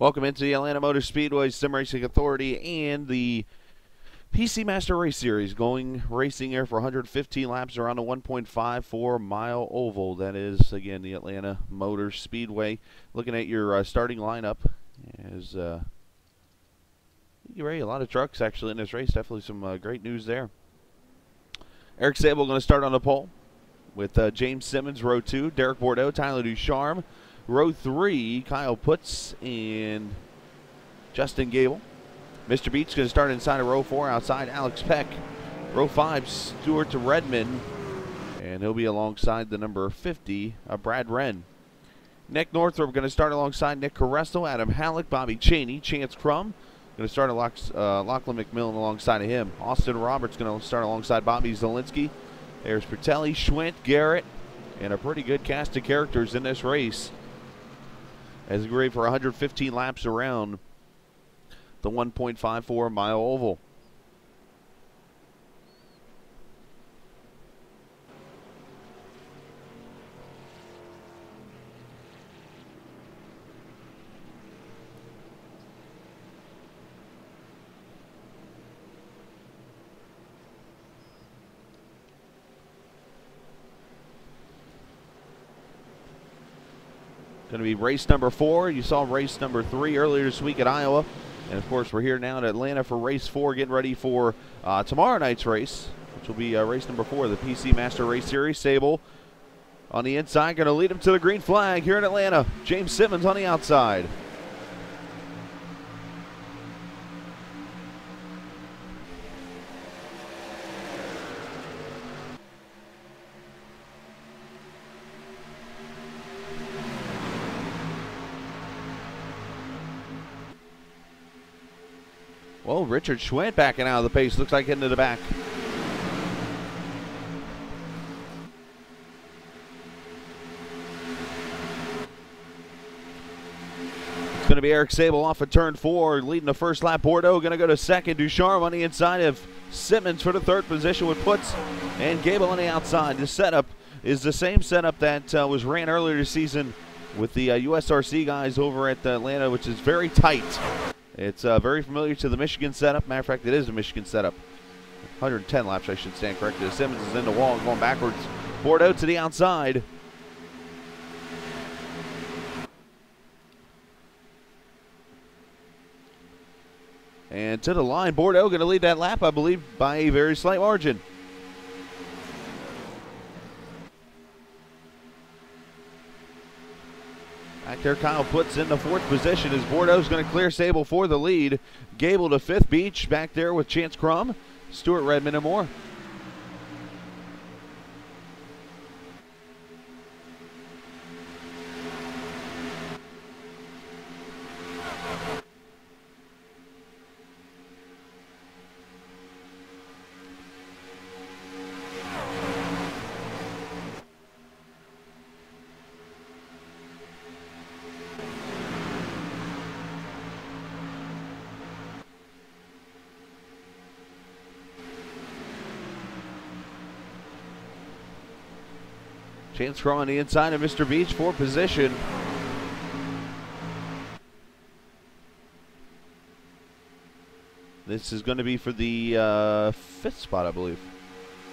Welcome into the Atlanta Motor Speedway Sim Racing Authority and the PC Master Race Series, going racing here for 115 laps around a 1.54 mile oval. That is, again, the Atlanta Motor Speedway. Looking at your starting lineup, as you're ready. A lot of trucks actually in this race. Definitely some great news there. Eric Sable going to start on the pole with James Simmons, row 2, Derek Bordeaux, Tyler Ducharme. Row 3, Kyle Putz and Justin Gable. Mr. Beach going to start inside of row 4, outside Alex Peck. Row 5, Stuart Redmond, and he'll be alongside the number 50, Brad Wren. Nick Northrup going to start alongside Nick Carresto, Adam Halleck, Bobby Cheney, Chance Crum. Going to start Lachlan McMillan alongside of him. Austin Roberts going to start alongside Bobby Zielinski. There's Bertelli, Schwint, Garrett, and a pretty good cast of characters in this race, as we ready for 115 laps around the 1.54 mile oval. Going to be race number 4. You saw race number 3 earlier this week at Iowa. And, of course, we're here now in Atlanta for race 4, getting ready for tomorrow night's race, which will be race number 4, the PC Master Race Series. Sable on the inside, going to lead him to the green flag here in Atlanta. James Simmons on the outside. Well, Richard Schwint backing out of the pace. Looks like into the back. It's going to be Eric Sable off of turn 4, leading the first lap. Bordeaux going to go to second. Ducharme on the inside of Simmons for the third position with Putz and Gable on the outside. The setup is the same setup that was ran earlier this season with the USRC guys over at Atlanta, which is very tight. It's very familiar to the Michigan setup. Matter of fact, it is the Michigan setup. 110 laps, I should stand corrected. Simmons is in the wall and going backwards. Bordeaux to the outside. And to the line. Bordeaux going to lead that lap, I believe, by a very slight margin. Back there, Kyle Putz in the 4th position as Bordeaux's going to clear Sable for the lead. Gable to 5th. Beach back there with Chance Crum, Stuart Redmond, and more. Chance Crum on the inside of Mr. Beach for position. This is going to be for the 5th spot, I believe.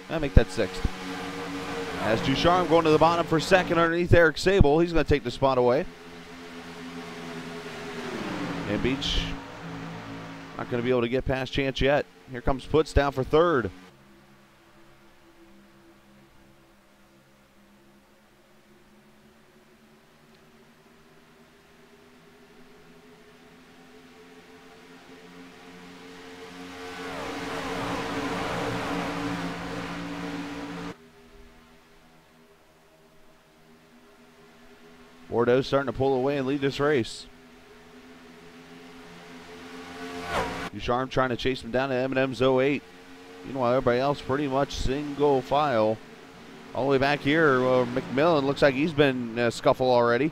I'll make that 6th. As Ducharme going to the bottom for 2nd underneath Eric Sable. He's going to take the spot away. And Beach not going to be able to get past Chance yet. Here comes Putz down for 3rd. Bordeaux starting to pull away and lead this race. Ducharme trying to chase him down to M&M's 08. Meanwhile, everybody else pretty much single file. All the way back here, McMillan looks like he's been in a scuffle already.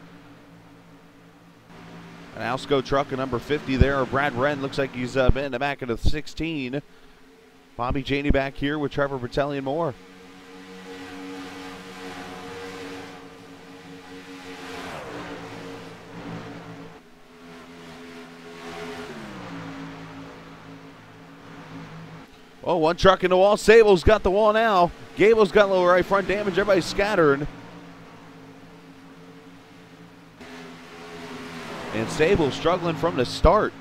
An Alsco truck at number 50 there. Brad Wren looks like he's been in the back of the 16. Bobby Cheney back here with Trevor Bertelli and more. Oh, one truck in the wall. Sable's got the wall now. Gable's got a little right front damage. Everybody's scattered. And Sable struggling from the start.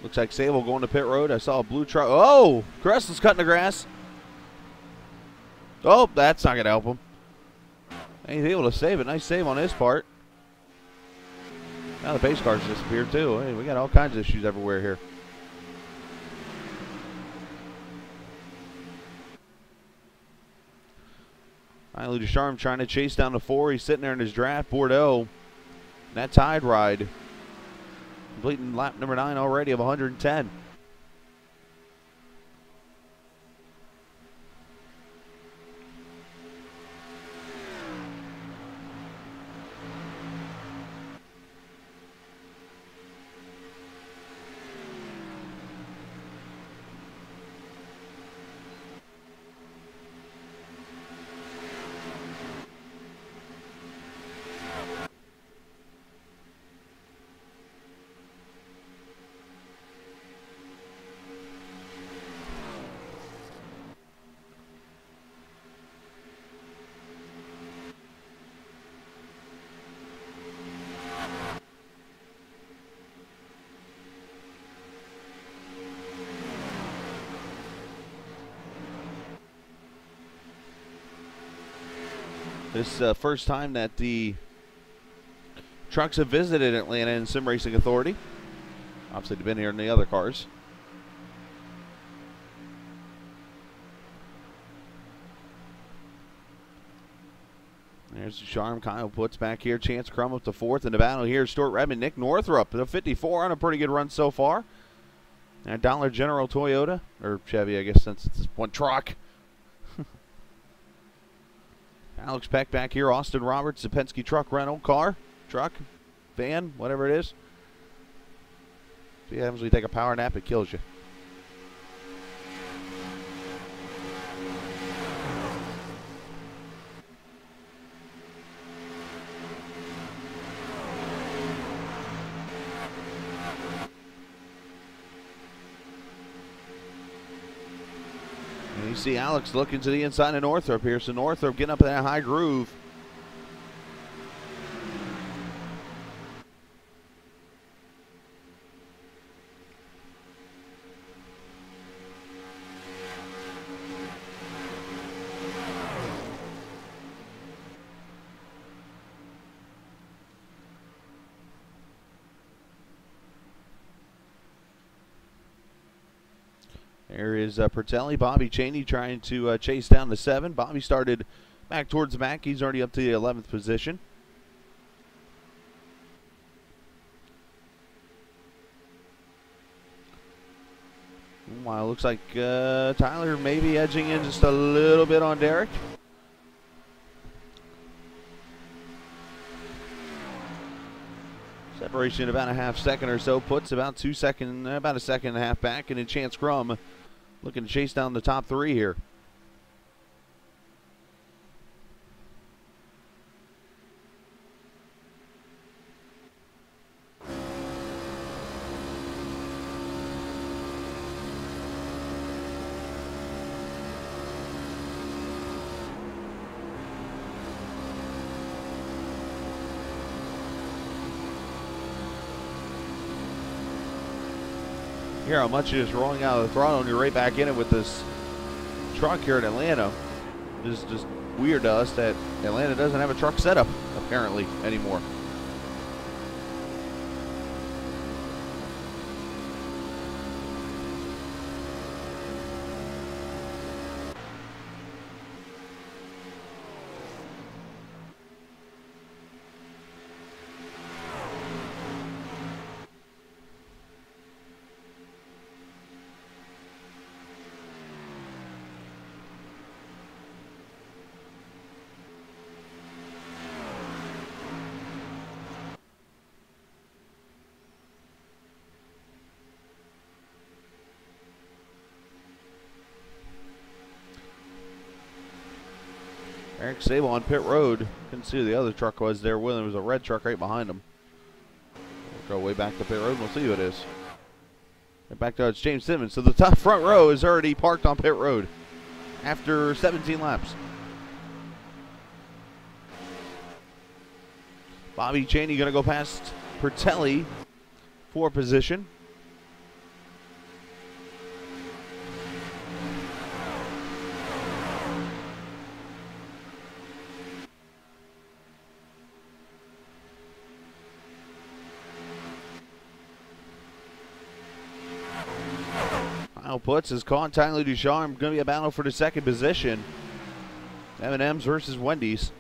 Looks like Sable going to pit road. I saw a blue truck. Oh, Crestle's cutting the grass. Oh, that's not going to help him. He's able to save it. Nice save on his part. Now the pace cars disappeared too. Hey, we got all kinds of issues everywhere here. Finally, Ducharme trying to chase down the 4. He's sitting there in his draft. Bordeaux. That tide ride. Completing lap number 9 already of 110. This is first time that the trucks have visited Atlanta in Sim Racing Authority. Obviously, they've been here in the other cars. There's Ducharme. Kyle puts back here. Chance Crum up to 4th in the battle here. Stuart Redmond, Nick Northrup, the 54 on a pretty good run so far. And Dollar General Toyota, or Chevy, I guess, since it's one truck. Alex Peck back here. Austin Roberts, the Penske truck rental car, truck, van, whatever it is. See what happens when you take a power nap, it kills you. You see Alex looking to the inside of Northrup here. So Northrup getting up in that high groove. There is Pertelli. Bobby Cheney trying to chase down the 7. Bobby started back towards the back. He's already up to the 11th position. Wow, looks like Tyler maybe edging in just a little bit on Derek. Separation about a half second or so puts about a second and a half back, and then Chance Crum looking to chase down the top 3 here. Hear how much it is rolling out of the throttle, and you're right back in it with this truck here in Atlanta. It's just weird to us that Atlanta doesn't have a truck setup apparently anymore. Eric Sable on pit road. Couldn't see who the other truck was there. There was a red truck right behind him. We'll go way back to pit road and we'll see who it is. Right back there, it's James Simmons. So the top front row is already parked on pit road after 17 laps. Bobby Cheney going to go past Pertelli for position. Puts is caught. Tyler Ducharme going to be a battle for the second position. M&M's versus Wendy's.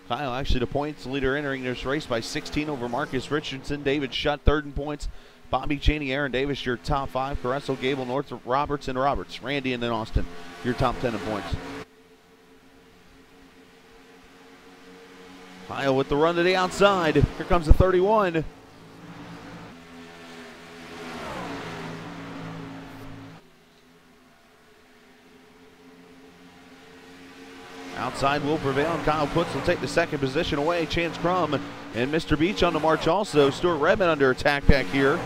Kyle actually the points leader entering this race by 16 over Marcus Richardson. David Shutt third in points. Bobby Cheney, Aaron Davis, your top 5. Caressel, Gable, Northrop, Roberts, and Roberts. Randy, and then Austin, your top 10 in points. Kyle with the run to the outside. Here comes the 31. Outside will prevail, and Kyle Putz will take the second position away. Chance Crum and Mr. Beach on the march also. Stuart Redmond under attack back here,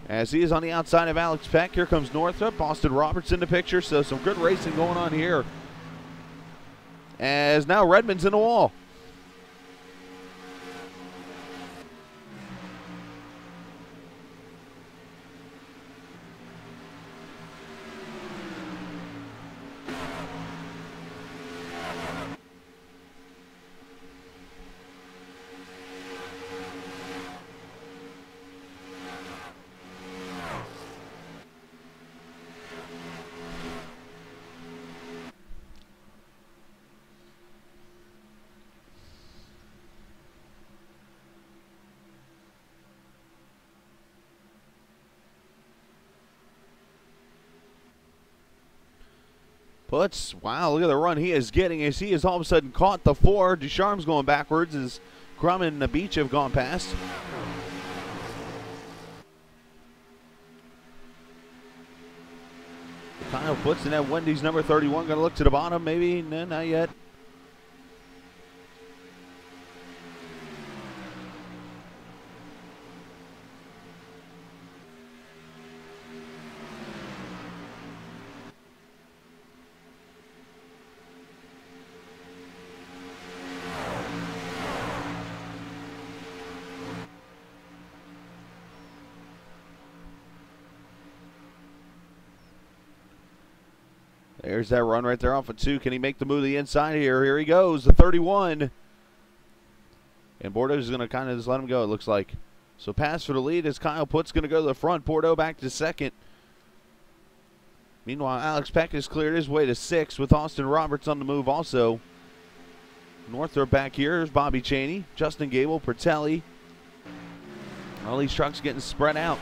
as he is on the outside of Alex Peck. Here comes Northrop. Austin Roberts in the picture, so some good racing going on here. As now Redmond's in the wall. Putz, wow, look at the run he is getting as he is all of a sudden caught the 4. Ducharme's going backwards as Crum and the Beach have gone past. Kyle Putz in that Wendy's number 31. Going to look to the bottom, maybe? No, not yet. There's that run right there off of 2. Can he make the move to the inside here? Here he goes, the 31. And Bordeaux's going to kind of just let him go, it looks like. So pass for the lead as Kyle Putz going to go to the front. Bordeaux back to second. Meanwhile, Alex Peck has cleared his way to 6 with Austin Roberts on the move also. Northrop back here. Here's Bobby Cheney, Justin Gable, Pertelli. All these trucks getting spread out.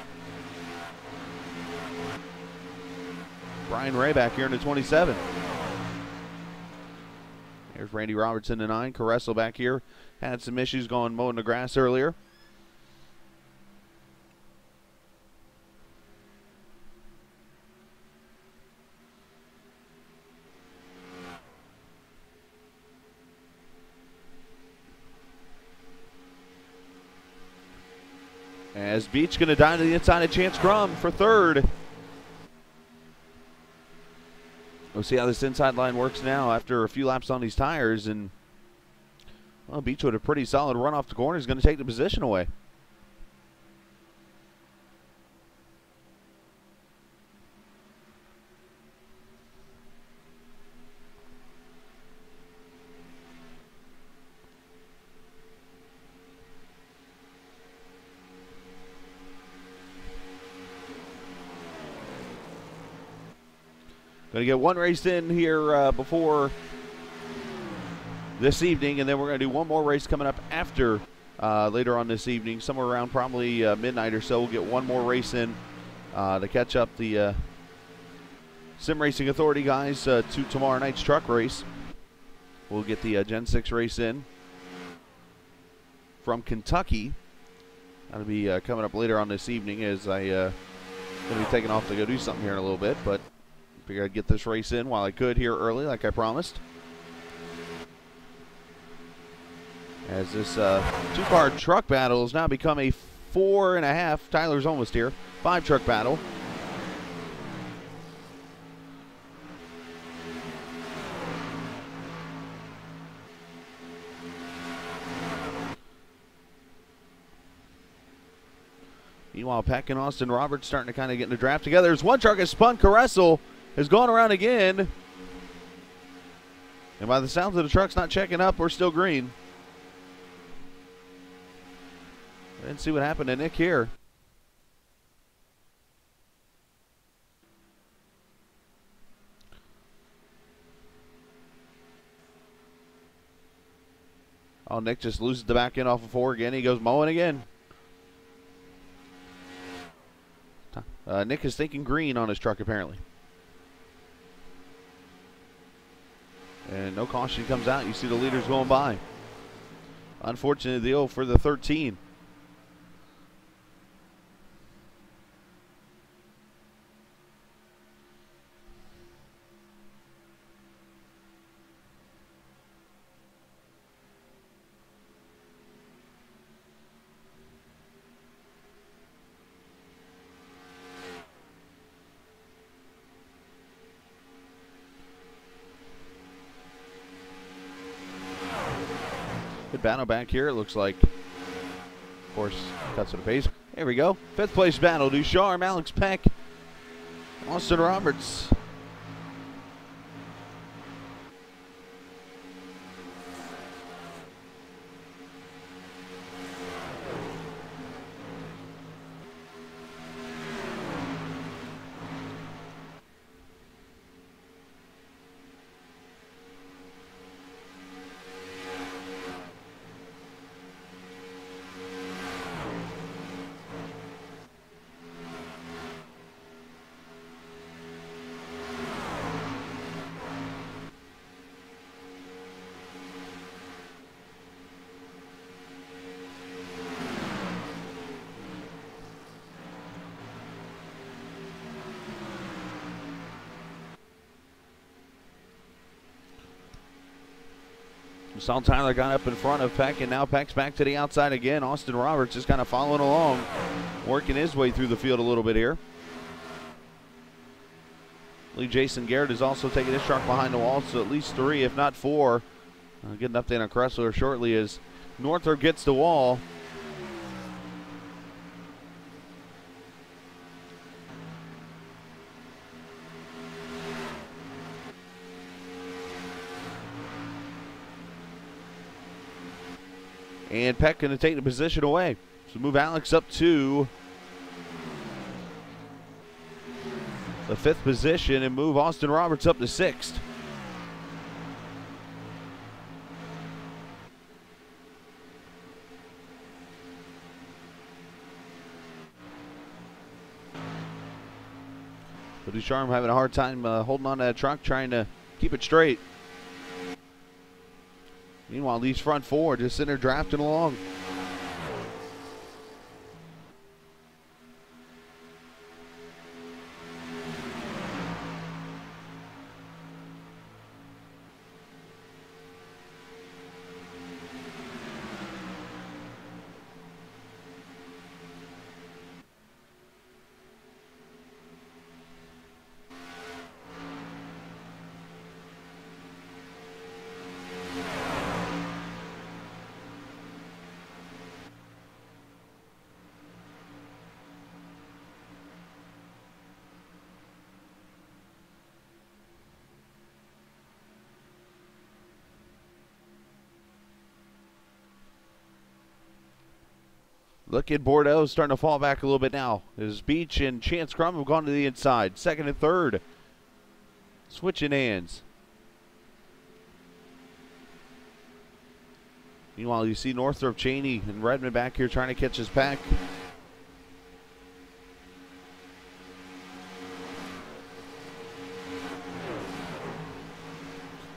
Brian Ray back here in the 27. There's Randy Robertson in 9. Caressel back here. Had some issues going mowing the grass earlier. As Beach going to dive to the inside of Chance Crum for 3rd. We'll see how this inside line works now after a few laps on these tires. And, well, Beach with a pretty solid run off the corner is going to take the position away. Going to get one race in here before this evening, and then we're going to do one more race coming up after later on this evening, somewhere around probably midnight or so. We'll get one more race in to catch up the Sim Racing Authority guys to tomorrow night's truck race. We'll get the Gen 6 race in. from Kentucky. That'll be coming up later on this evening as I going to be taking off to go do something here in a little bit, but figured I'd get this race in while I could here early like I promised. As this two-car truck battle has now become a 4.5, Tyler's almost here, 5-truck battle. Meanwhile, Peck and Austin Roberts starting to kind of get in the draft together. There's one truck has spun. Caressel has gone around again. And by the sounds of the truck's not checking up, we're still green. I didn't see what happened to Nick here. Oh, Nick just loses the back end off of 4 again. He goes mowing again. Nick is thinking green on his truck, apparently. And no caution comes out. You see the leaders going by. Unfortunate deal for the 13. Good battle back here, it looks like. Of course, cuts to the pace. There we go. 5th place battle. Ducharme, Alex Peck, Austin Roberts. Saw Tyler got up in front of Peck, and now Peck's back to the outside again. Austin Roberts just kind of following along, working his way through the field a little bit here. Lee Jason Garrett is also taking his truck behind the wall, so at least 3, if not 4. I'll get an update on Cressler shortly as Northrop gets the wall. And Peck going to take the position away. So move Alex up to the 5th position and move Austin Roberts up to 6th. But Ducharme having a hard time holding on to that truck, trying to keep it straight. Meanwhile, these front 4 just sitting there drafting along. Look at Bordeaux starting to fall back a little bit now. As Beach and Chance Crum have gone to the inside. 2nd and 3rd. Switching hands. Meanwhile, you see Northrop, Cheney, and Redmond back here trying to catch his pack.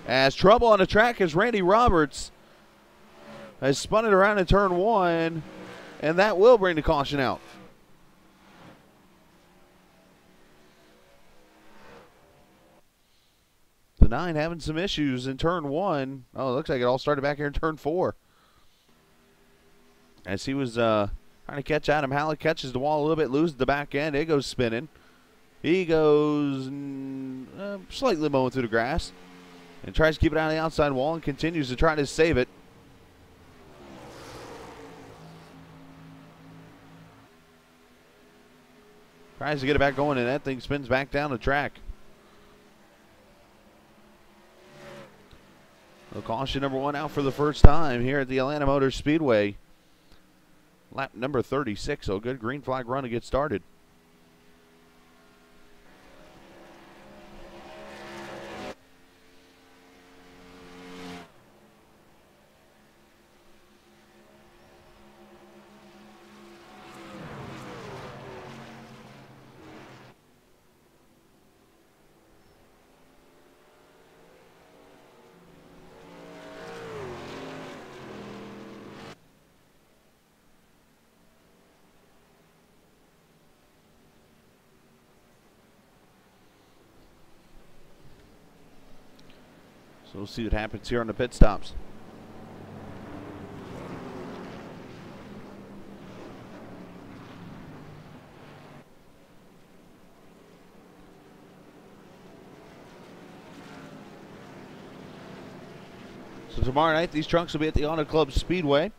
As trouble on the track as Randy Roberts has spun it around in turn 1, and that will bring the caution out. The 9 having some issues in turn 1. Oh, it looks like it all started back here in turn 4. As he was trying to catch Adam Hallett, catches the wall a little bit, loses the back end. It goes spinning. He goes slightly mowing through the grass and tries to keep it on the outside wall and continues to try to save it. Tries to get it back going, and that thing spins back down the track. So caution number 1 out for the first time here at the Atlanta Motor Speedway. Lap number 36, so good green flag run to get started. So we'll see what happens here on the pit stops. So tomorrow night, these trunks will be at the Auto Club Speedway.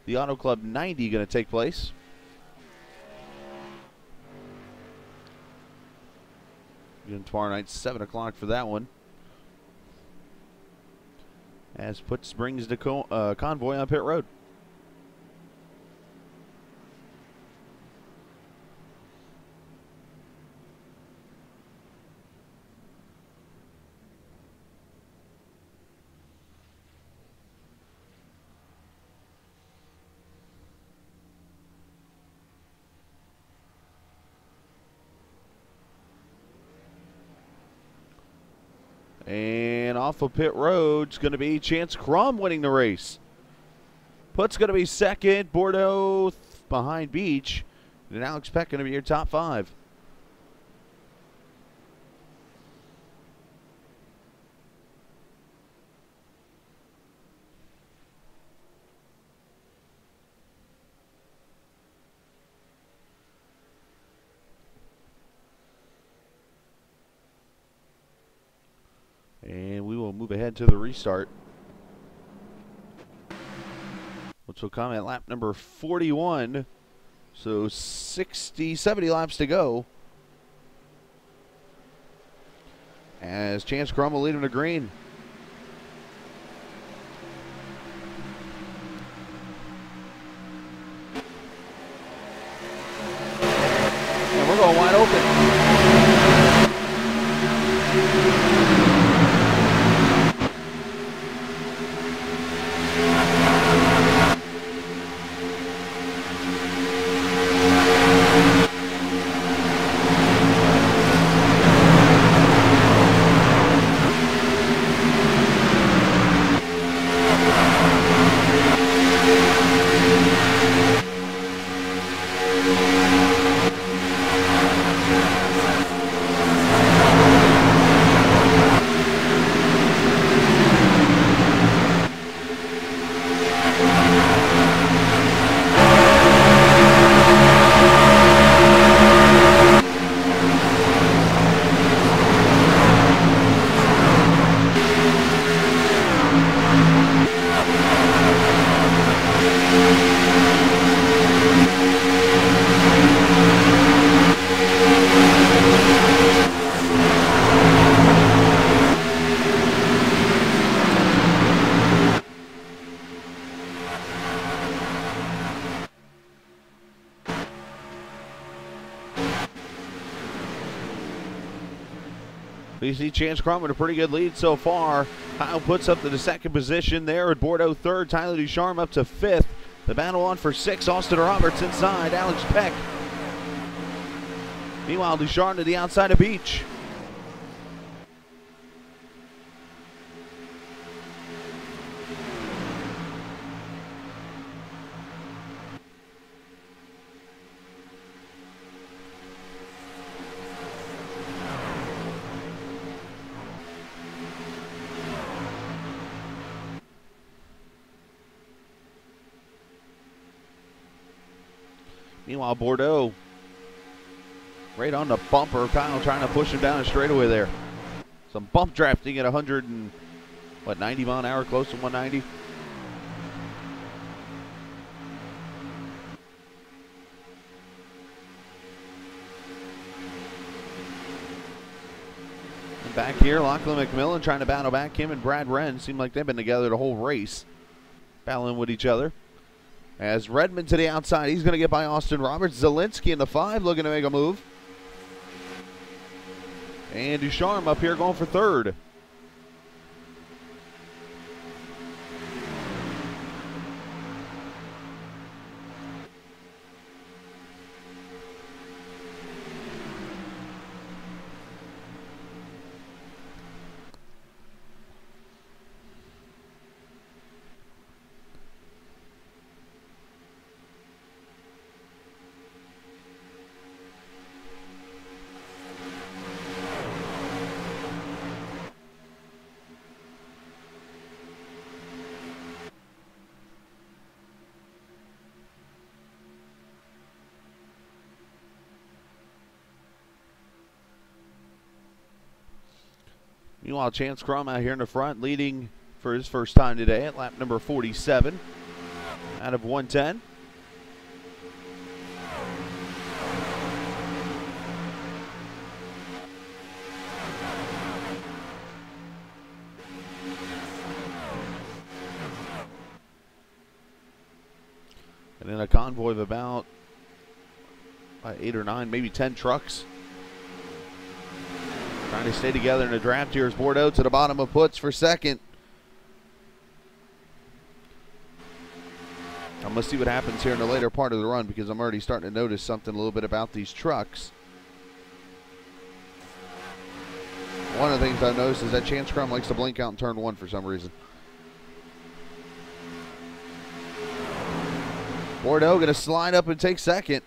The Auto Club 90 going to take place. Again, tomorrow night, 7 o'clock for that one. As Putz brings the convoy on pit road. And off of pit road, it's going to be Chance Crum winning the race. Put's going to be second, Bordeaux behind Beach, and Alex Peck going to be your top 5. And we will move ahead to the restart, which will come at lap number 41. So 70 laps to go. As Chance Crum will lead him to green. And we're going wide open. You see Chance Crum with a pretty good lead so far. Kyle puts up to the second position there at Bordeaux third. Tyler Ducharme up to 5th. The battle on for 6th. Austin Roberts inside. Alex Peck. Meanwhile, Ducharme to the outside of Beach. Meanwhile, Bordeaux right on the bumper. Kyle trying to push him down a straightaway there. Some bump drafting at 90 mile an hour, close to 190. And back here, Lachlan McMillan trying to battle back. Him and Brad Wren seem like they've been together the whole race, battling with each other. As Redmond to the outside, he's going to get by Austin Roberts. Zielinski in the 5 looking to make a move. And Ducharme up here going for third. Meanwhile, Chance Crum out here in the front, leading for his first time today at lap number 47 out of 110. And in a convoy of about 8 or 9, maybe 10 trucks. Trying to stay together in the draft here is Bordeaux to the bottom of puts for second. I'm going to see what happens here in the later part of the run because I'm already starting to notice something a little bit about these trucks. One of the things I noticed is that Chance Crum likes to blink out in turn 1 for some reason. Bordeaux going to slide up and take second.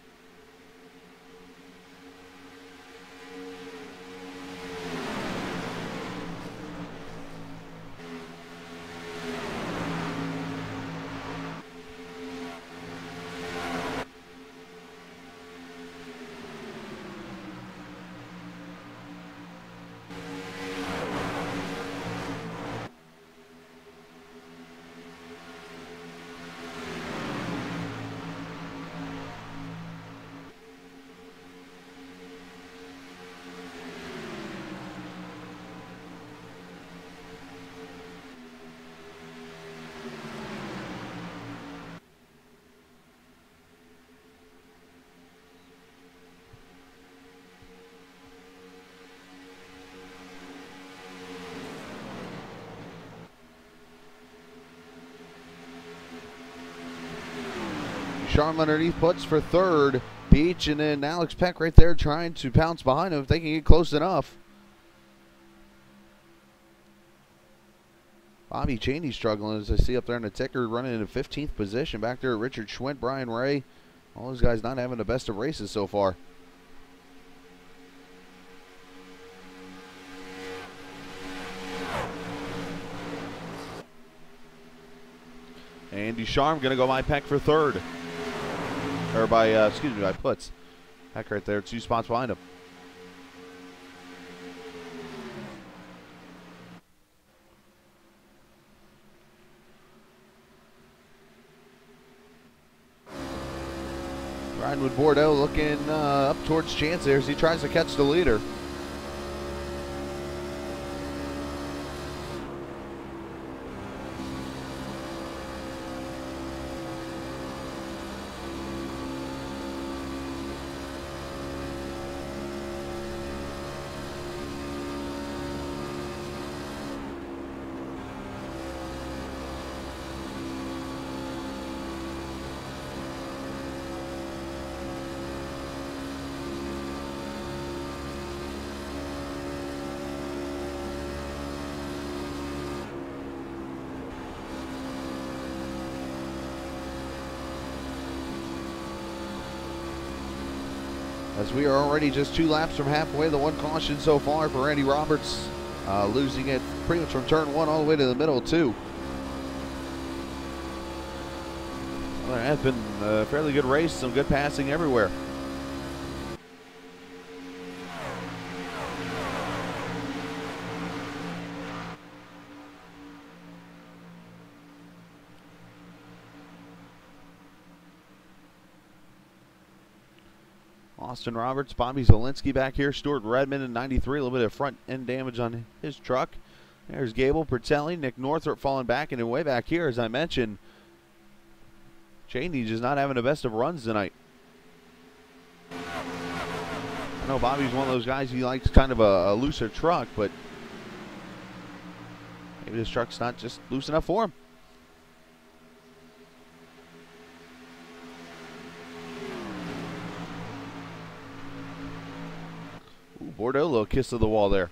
Sharm underneath puts for third. Beach and then Alex Peck right there trying to pounce behind him if they can get close enough. Bobby Cheney struggling as I see up there in the ticker, running in the 15th position. Back there, Richard Schwint, Brian Ray. All those guys not having the best of races so far. And Ducharme going to go by Peck for third. Or by, by puts. Peck right there, 2 spots behind him. Riding with Bordeaux, looking up towards Chance there as he tries to catch the leader. As we are already just 2 laps from halfway, the 1 caution so far for Randy Roberts, losing it pretty much from turn 1 all the way to the middle of 2. Well, it has been a fairly good race, some good passing everywhere. Austin Roberts, Bobby Zielinski back here, Stuart Redmond in 93, a little bit of front end damage on his truck. There's Gable, Pertelli, Nick Northrup falling back, and then way back here, as I mentioned, Cheney just not having the best of runs tonight. I know Bobby's one of those guys, he likes kind of a looser truck, but maybe this truck's not just loose enough for him. Ooh, Bordeaux, little kiss of the wall there.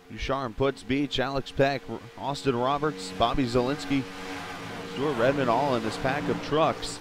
Ducharme, Puts, Beach, Alex Peck, Austin Roberts, Bobby Zielinski, Stuart Redmond, all in this pack of trucks.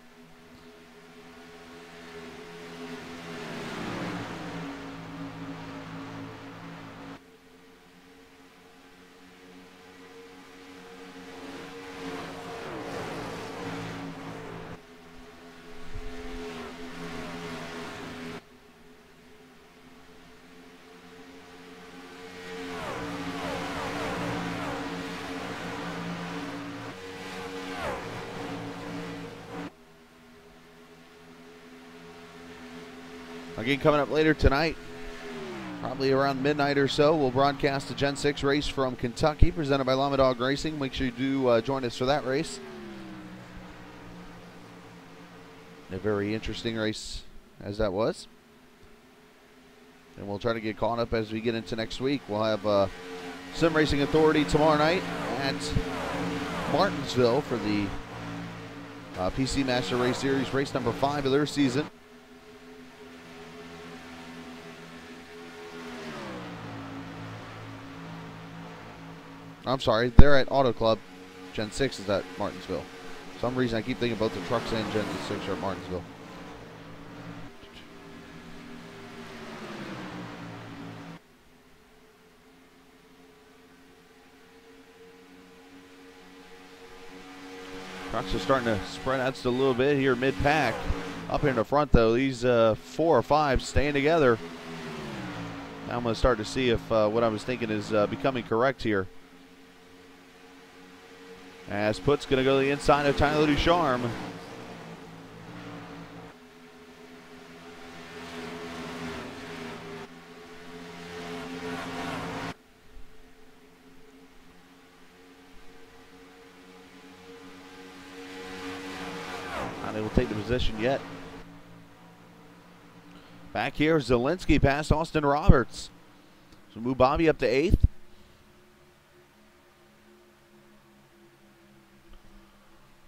Again, coming up later tonight, probably around midnight or so, we'll broadcast the Gen 6 race from Kentucky, presented by Llama Dog Racing. Make sure you do join us for that race. A very interesting race as that was. And we'll try to get caught up as we get into next week. We'll have Sim Racing Authority tomorrow night at Martinsville for the PC Master Race Series, race number 5 of their season. I'm sorry, they're at Auto Club. Gen 6 is at Martinsville. For some reason I keep thinking both the trucks and Gen 6 are at Martinsville. Trucks are starting to spread out just a little bit here mid-pack. Up here in the front though, these 4 or 5 staying together. Now I'm going to start to see if what I was thinking is becoming correct here. As Puts going to go to the inside of Tyler Ducharme. Not able to take the position yet. Back here, Zielinski past Austin Roberts. So move Bobby up to 8th.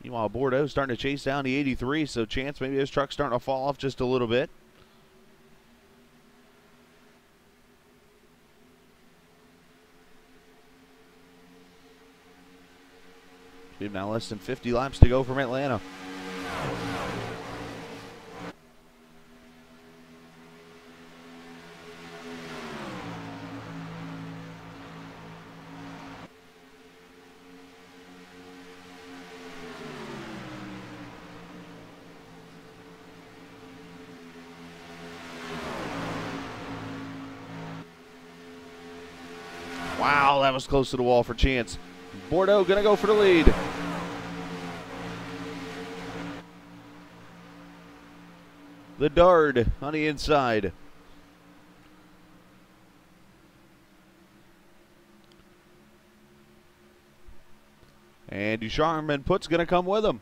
Meanwhile, Bordeaux starting to chase down the 83, so chance maybe his truck's starting to fall off just a little bit. We have now less than 50 laps to go from Atlanta. Wow, that was close to the wall for chance. Bordeaux gonna go for the lead. The Dard on the inside. And Ducharme and Puts gonna come with him.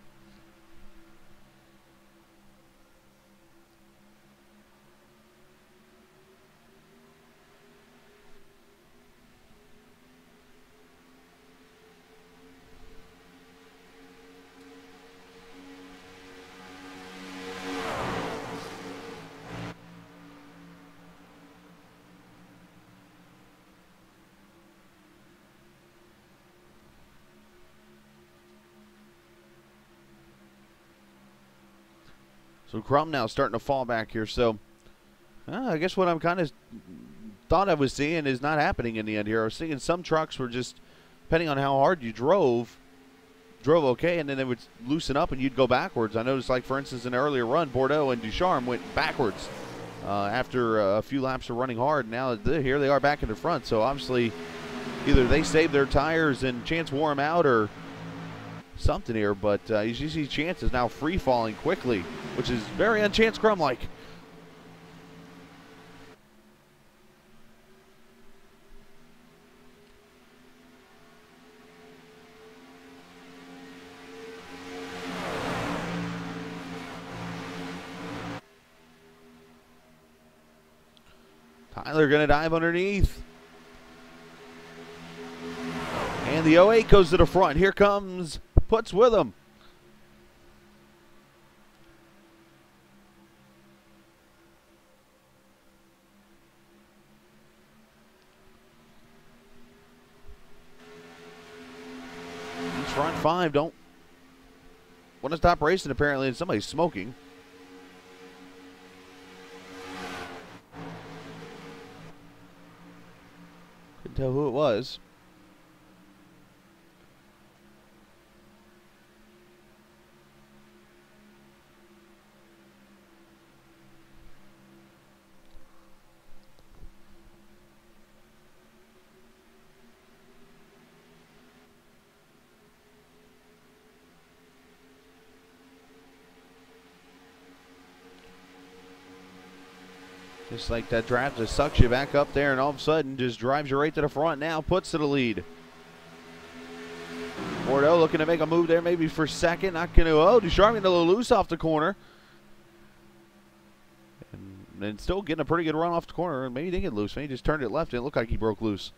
So Crum now starting to fall back here. So I guess what I'm kind of thought I was seeing is not happening in the end here. I was seeing some trucks were just, depending on how hard you drove okay, and then they would loosen up and you'd go backwards. I noticed, like, for instance, in an earlier run, Bordeaux and Ducharme went backwards after a few laps of running hard. Now here they are back in the front. So obviously either they saved their tires and Chance wore them out or something here. But as you see, Chance is now free falling quickly, which is very un-Chance Crum-like. Tyler going to dive underneath. And the 08 goes to the front. Here comes Putz with him. He's front 5. Don't want to stop racing, apparently, and somebody's smoking. Couldn't tell who it was. Just like that draft just sucks you back up there and all of a sudden just drives you right to the front. Now Puts to the lead. Bordeaux looking to make a move there maybe for second. Not going to. Oh, Ducharme getting a little loose off the corner. And still getting a pretty good run off the corner. Maybe he didn't get loose. Maybe he just turned it left and it looked like he broke loose.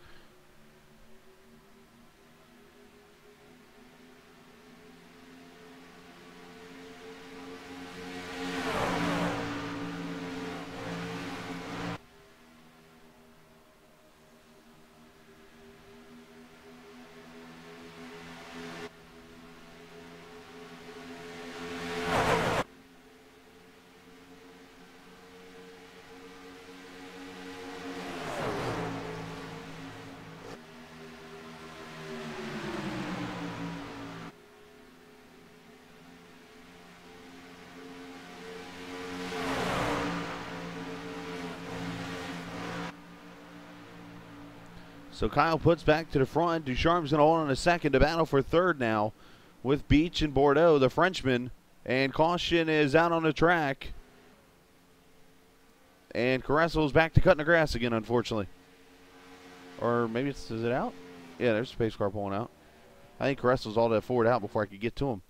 So Kyle Putz back to the front. Ducharme's going to hold on a second to battle for third now with Beach and Bordeaux, the Frenchman. And caution is out on the track. And Caresso's back to cutting the grass again, unfortunately. Or maybe it's, is it out? Yeah, there's a pace car pulling out. I think Caresso's all that forward out before I could get to him.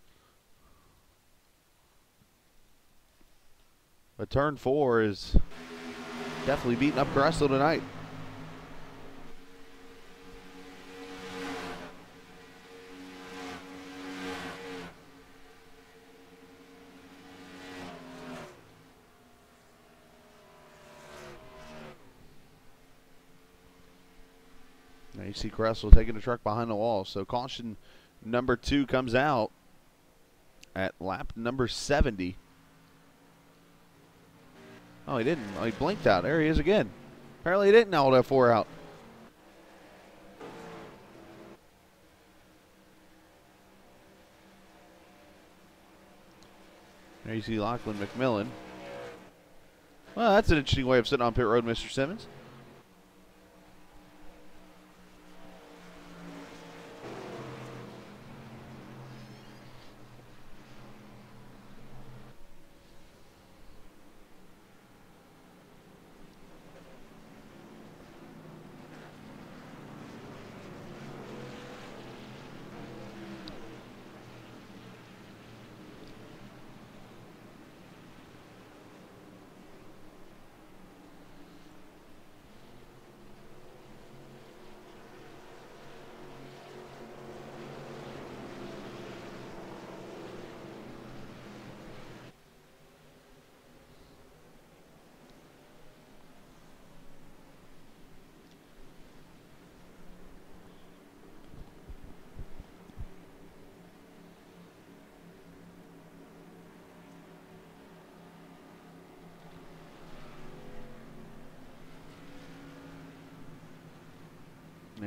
But turn 4 is definitely beating up Caresso tonight. Now you see Caresso taking the truck behind the wall. So caution number 2 comes out at lap number 70. Oh, he didn't. Oh, he blinked out. There he is again. Apparently he didn't hold that 4 out. There you see Lachlan McMillan. Well, that's an interesting way of sitting on pit road, Mr. Simmons.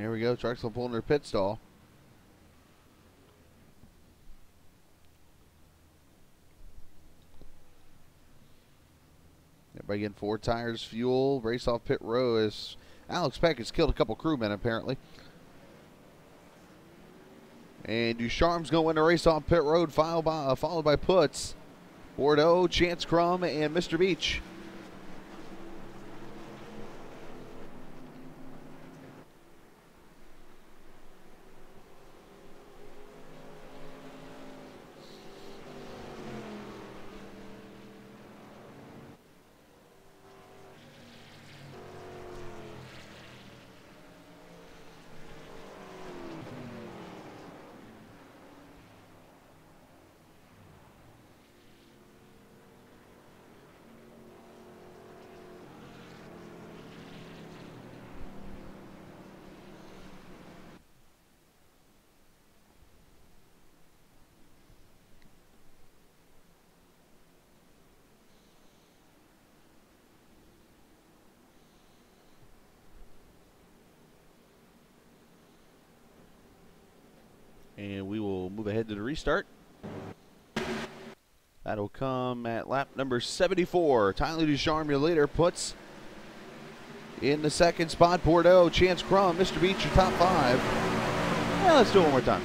There we go. Trucks will pull in their pit stall. Everybody getting 4 tires, fuel, race off pit row as Alex Peck has killed a couple crewmen apparently. And Ducharme's going to win the race off pit road, followed by Putz, Bordeaux, Chance Crum, and Mr. Beach. And we will move ahead to the restart. That'll come at lap number 74. Tyler Ducharme, your leader, Puts in the second spot. Bordeaux, Chance Crum, Mr. Beach, your top 5. Yeah, let's do it one more time.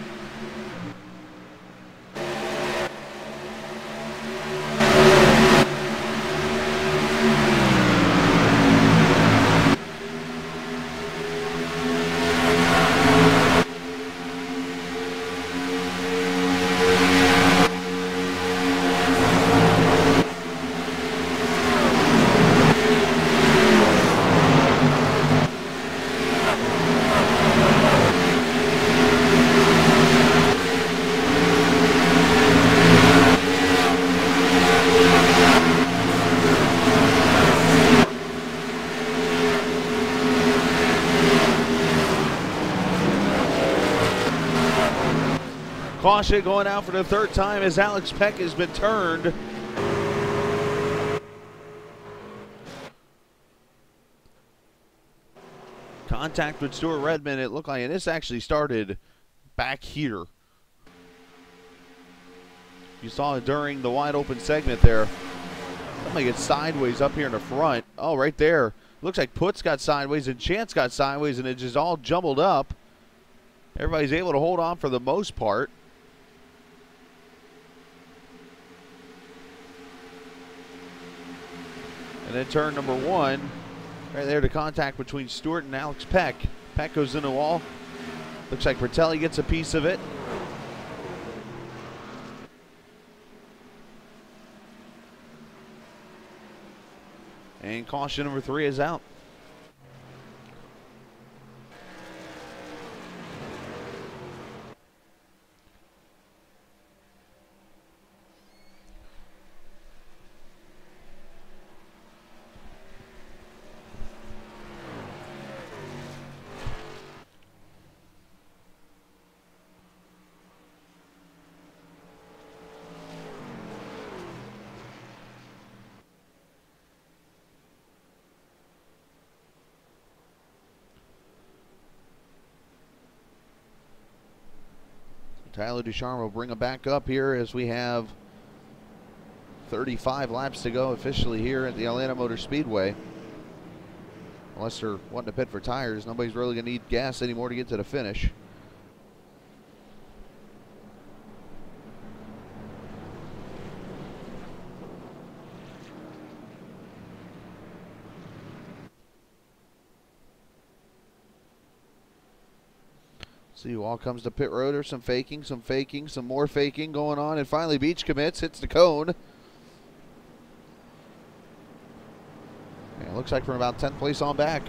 Caution going out for the 3rd time as Alex Peck has been turned. Contact with Stuart Redmond, it looked like, and this actually started back here. You saw it during the wide open segment there. Somebody gets sideways up here in the front. Oh, right there. Looks like Putz got sideways and Chance got sideways, and it just all jumbled up. Everybody's able to hold on for the most part. And then turn number 1, right there, the contact between Stewart and Alex Peck. Peck goes in the wall. Looks like Bertelli gets a piece of it. And caution number 3 is out. Tyler Ducharme will bring him back up here as we have 35 laps to go officially here at the Atlanta Motor Speedway. Unless they're wanting to pit for tires, nobody's really going to need gas anymore to get to the finish. See who all comes to pit road. There's some faking, some more faking going on. And finally Beach commits, hits the cone. And it looks like from about 10th place on back.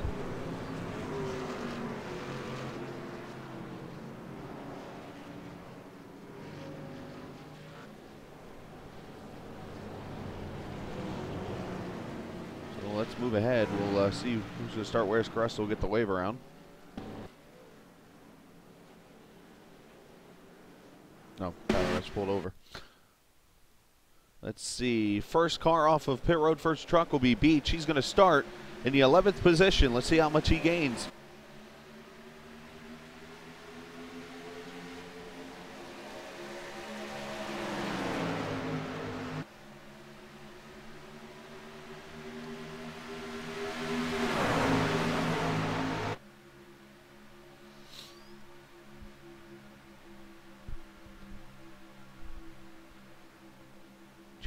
So let's move ahead. We'll see who's going to start. Where's Crest? We'll get the wave around. No, that's pulled over. Let's see. First car off of pit road, first truck will be Beach. He's going to start in the 11th position. Let's see how much he gains.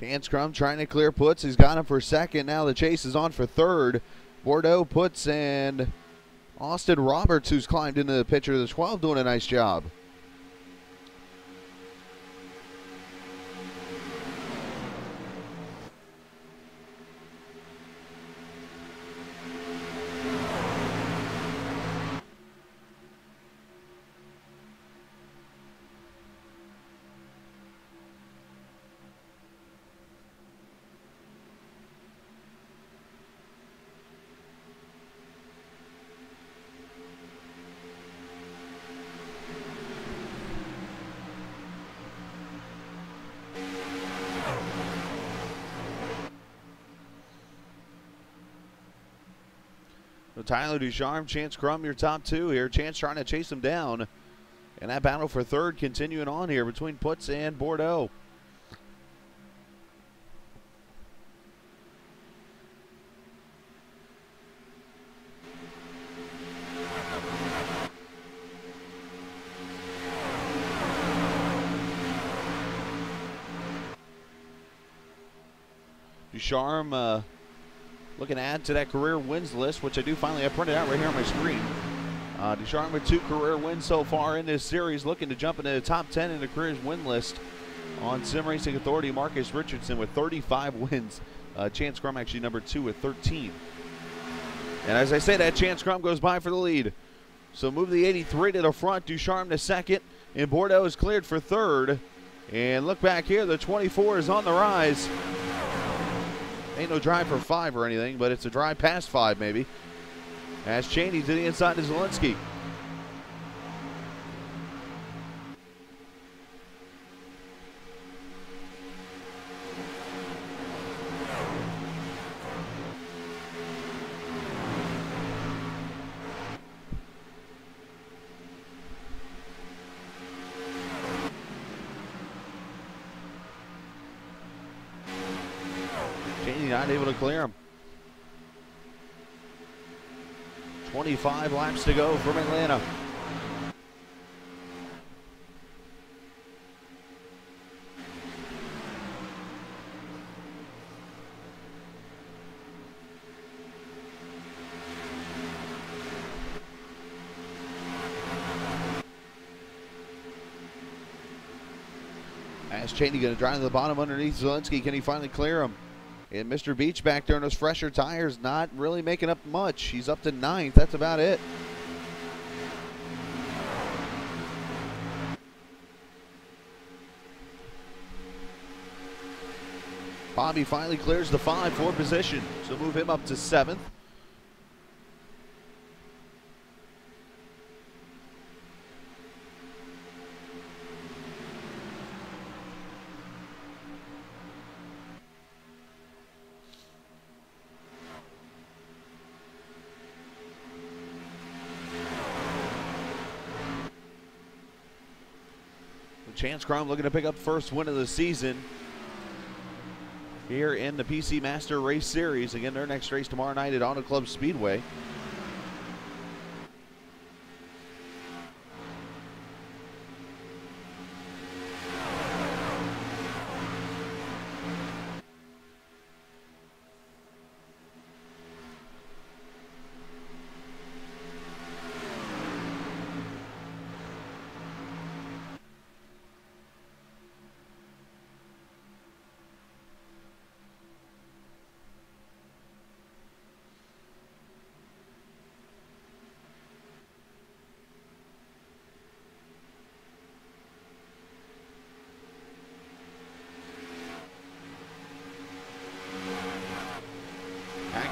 Chance Crum trying to clear puts. He's got him for second. Now the chase is on for third. Bordeaux puts and Austin Roberts, who's climbed into the picture of the 12, doing a nice job. So Tyler Ducharme, Chance Crum, your top two here. Chance trying to chase him down. And that battle for third continuing on here between Putz and Bordeaux. Ducharme looking to add to that career wins list, which I do finally have printed out right here on my screen. Ducharme with 2 career wins so far in this series, looking to jump into the top 10 in the careers win list. On Sim Racing Authority, Marcus Richardson with 35 wins. Chance Crum actually number 2 with 13. And as I say that, Chance Crum goes by for the lead. So move the 83 to the front, Ducharme to second, and Bordeaux is cleared for third. And look back here, the 24 is on the rise. Ain't no drive for 5 or anything, but it's a drive past 5 maybe. As Cheney to the inside to Zielinski. Cheney not able to clear him. 25 laps to go from Atlanta. As Cheney going to drive to the bottom underneath Zielinski. Can he finally clear him? And Mr. Beach back there in those fresher tires, not really making up much. He's up to 9th. That's about it. Bobby finally clears the 5 for position, so move him up to 7th. Chance Crum looking to pick up first win of the season here in the PC Master Race Series. Again, their next race tomorrow night at Auto Club Speedway.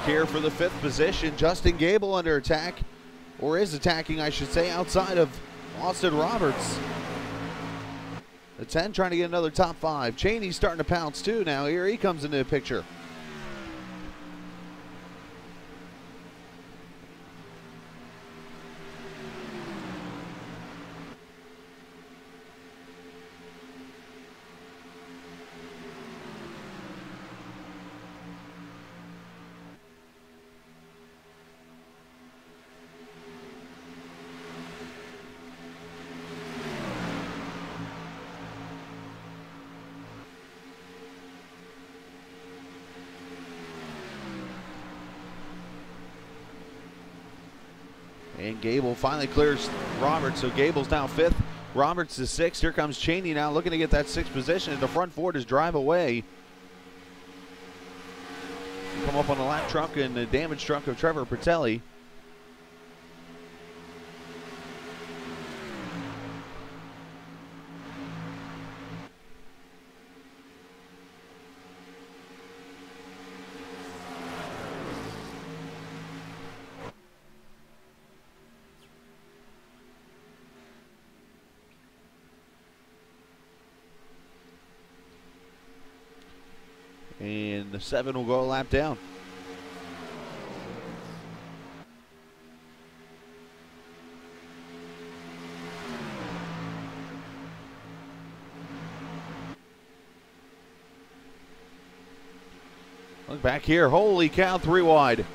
Here for the 5th position, Justin Gable under attack, or is attacking, I should say, outside of Austin Roberts. The 10 trying to get another top 5. Cheney's starting to pounce too now. Here he comes into the picture. And Gable finally clears Roberts, so Gable's now 5th. Roberts is 6th. Here comes Cheney now looking to get that 6th position as the front four does drive away. Come up on the lap truck and the damaged truck of Trevor Pertelli. And the 7 will go a lap down. Look back here. Holy cow, 3 wide.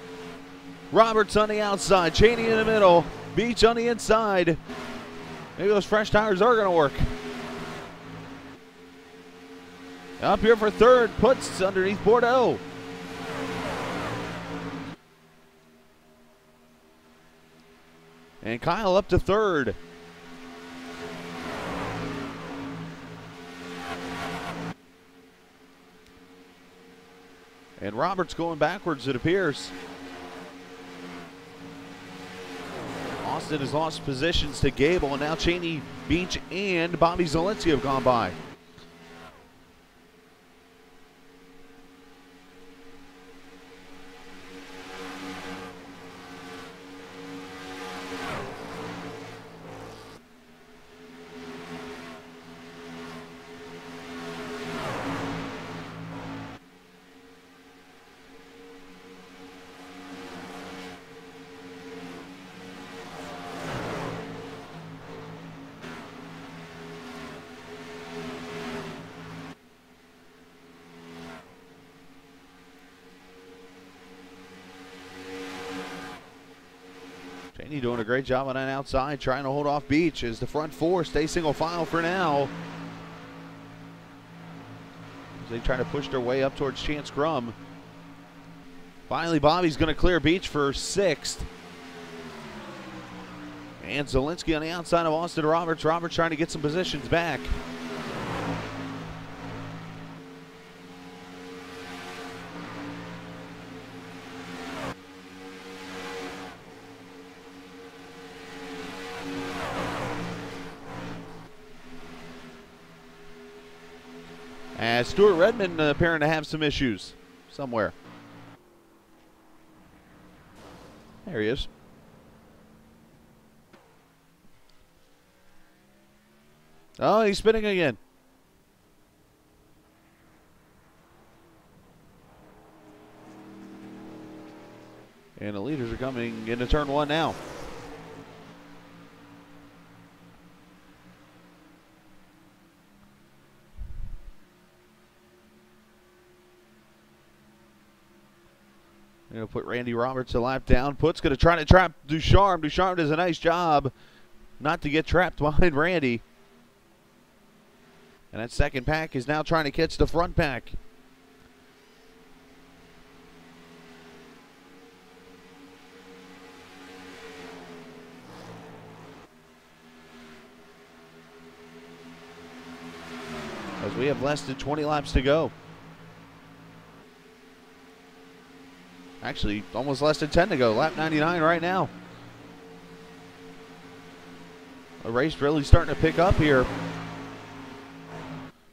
Roberts on the outside. Cheney in the middle. Beach on the inside. Maybe those fresh tires are going to work. Up here for 3rd, Puts underneath Bordeaux. And Kyle up to 3rd. And Roberts going backwards, it appears. Austin has lost positions to Gable, and now Cheney, Beach, and Bobby Zielinski have gone by. Cheney doing a great job on that outside, trying to hold off Beach as the front four stay single file for now. As they try to push their way up towards Chance Grum. Finally, Bobby's going to clear Beach for 6th. And Zielinski on the outside of Austin Roberts. Roberts trying to get some positions back. As Stuart Redmond appearing to have some issues somewhere. There he is. Oh, he's spinning again. And the leaders are coming into turn 1 now. Going to put Randy Roberts a lap down. Puts going to try to trap Ducharme. Ducharme does a nice job not to get trapped behind Randy. And that second pack is now trying to catch the front pack. As we have less than 20 laps to go. Actually, almost less than 10 to go. Lap 99 right now. The race really starting to pick up here.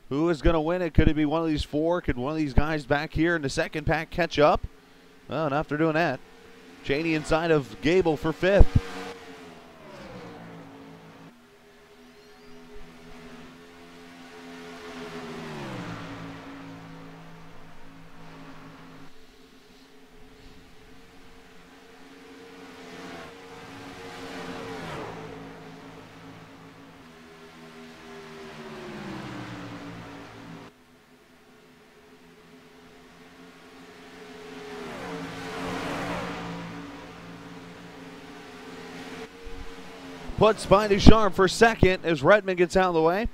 Who is going to win it? Could it be one of these 4? Could one of these guys back here in the second pack catch up? Well, not after doing that. Cheney inside of Gable for 5th. Puts by Ducharme for 2nd as Redmond gets out of the way.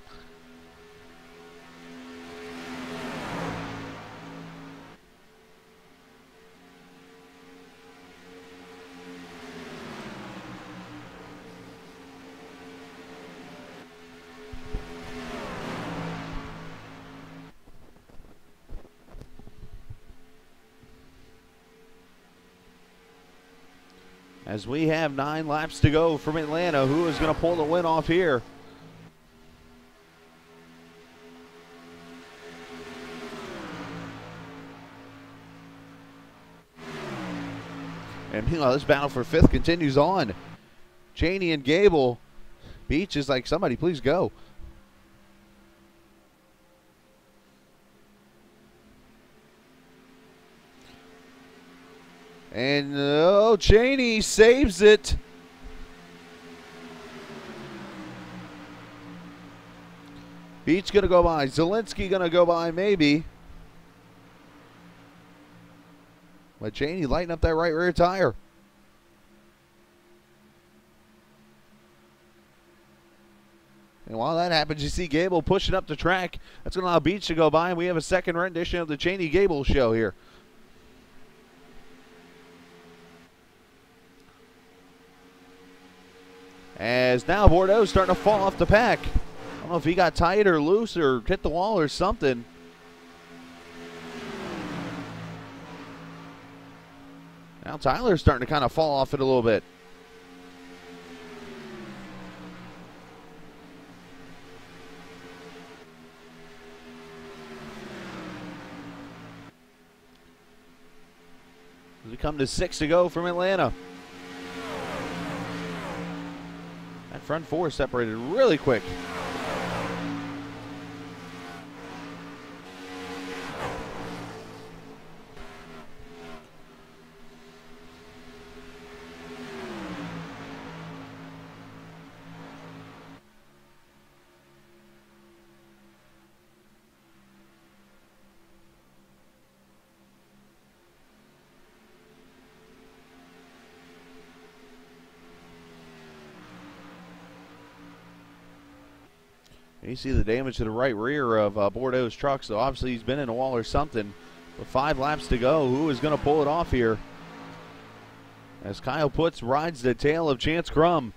as we have 9 laps to go from Atlanta. Who is going to pull the win off here? And meanwhile, this battle for 5th continues on. Cheney and Gable. Beach is like, somebody please go. And Cheney saves it. Beach gonna go by. Zielinski gonna go by maybe. But Cheney lighting up that right rear tire. And while that happens, you see Gable pushing up the track. That's going to allow Beach to go by, and we have a second rendition of the Cheney-Gable show here. As now Bordeaux's starting to fall off the pack. I don't know if he got tight or loose or hit the wall or something. Now Tyler's starting to kind of fall off it a little bit. As we come to 6 to go from Atlanta. That front 4 separated really quick. You see the damage to the right rear of Bordeaux's truck, so obviously he's been in a wall or something. With 5 laps to go, who is going to pull it off here? As Kyle Putz rides the tail of Chance Crum.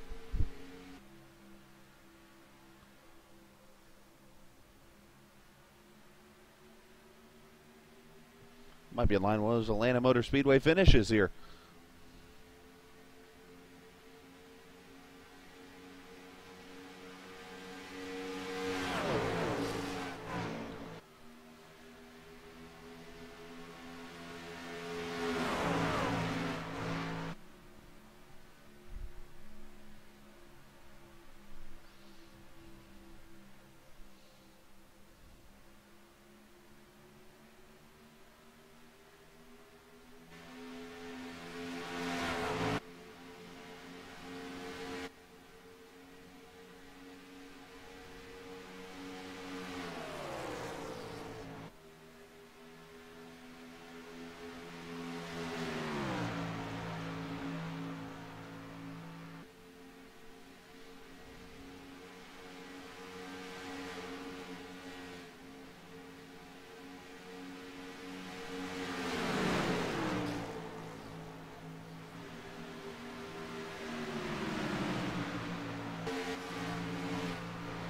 Might be in line with those Atlanta Motor Speedway finishes here.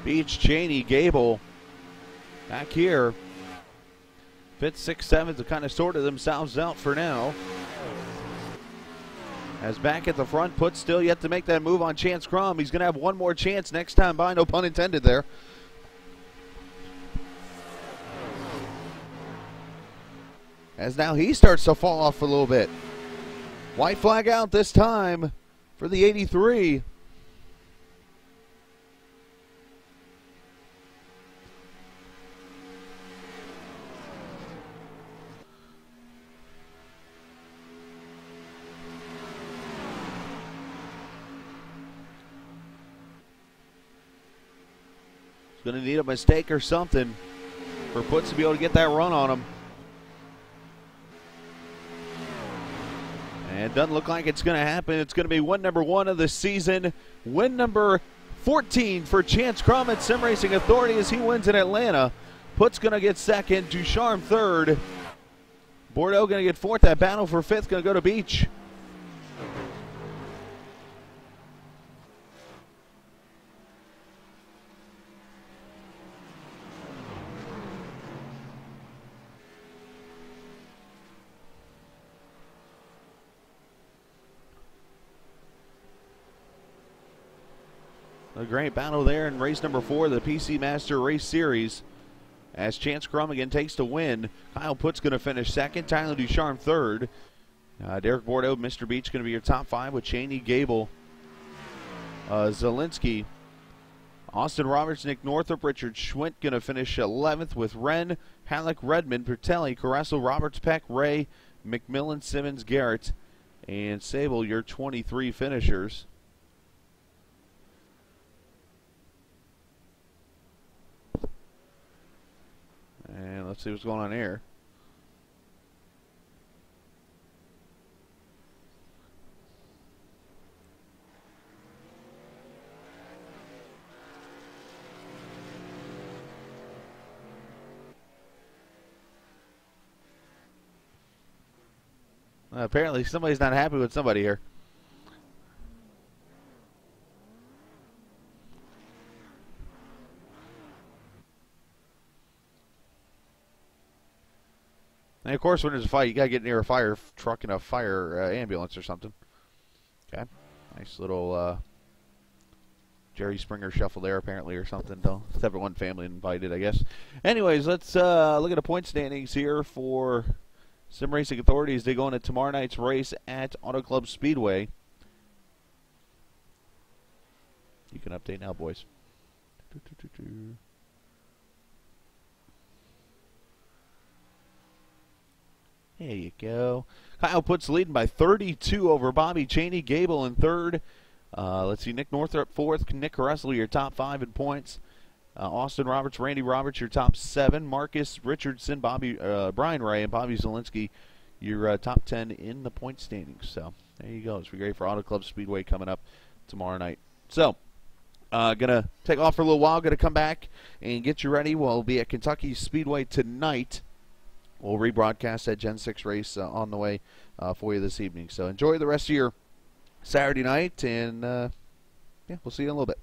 Beach, Cheney, Gable back here. 5th, 6th, 7th have kind of sorted themselves out for now. As back at the front, Putz still yet to make that move on Chance Crum. He's going to have one more chance next time by, no pun intended there. As now he starts to fall off a little bit. White flag out this time for the 83. Going to need a mistake or something for Putz to be able to get that run on him. And it doesn't look like it's going to happen. It's going to be win number 1 of the season. Win number 14 for Chance Crum at Sim Racing Authority as he wins in Atlanta. Putz going to get 2nd, Ducharme 3rd. Bordeaux going to get 4th. That battle for 5th going to go to Beach. A great battle there in race number 4 of the PC Master Race Series. As Chance Crum again takes the win. Kyle Putt's going to finish second. Tyler Ducharme third. Derek Bordeaux, Mr. Beach, going to be your top 5 with Cheney, Gable, Zielinski, Austin Roberts, Nick Northrup, Richard Schwint going to finish 11th with Wren, Halleck, Redmond, Pertelli, Carresso, Roberts, Peck, Ray, McMillan, Simmons, Garrett, and Sable, your 23 finishers. And let's see what's going on here. Apparently somebody's not happy with somebody here. And of course, when there's a fight, you gotta get near a fire truck and a fire ambulance or something. Okay, nice little Jerry Springer shuffle there, apparently, or something. Except for one family invited, I guess. Anyways, let's look at the point standings here for Sim Racing Authorities. They go into tomorrow night's race at Auto Club Speedway. You can update now, boys. There you go. Kyle Putt's leading by 32 over Bobby Cheney. Gable in third. Let's see, Nick Northrup fourth. Nick Caressel, your top 5 in points. Austin Roberts, Randy Roberts, your top 7. Marcus Richardson, Brian Ray, and Bobby Zielinski, your top 10 in the point standings. So there you go. It's great for Auto Club Speedway coming up tomorrow night. So gonna take off for a little while. Gonna come back and get you ready. We'll be at Kentucky Speedway tonight. We'll rebroadcast that Gen 6 race on the way for you this evening. So enjoy the rest of your Saturday night, and yeah, we'll see you in a little bit.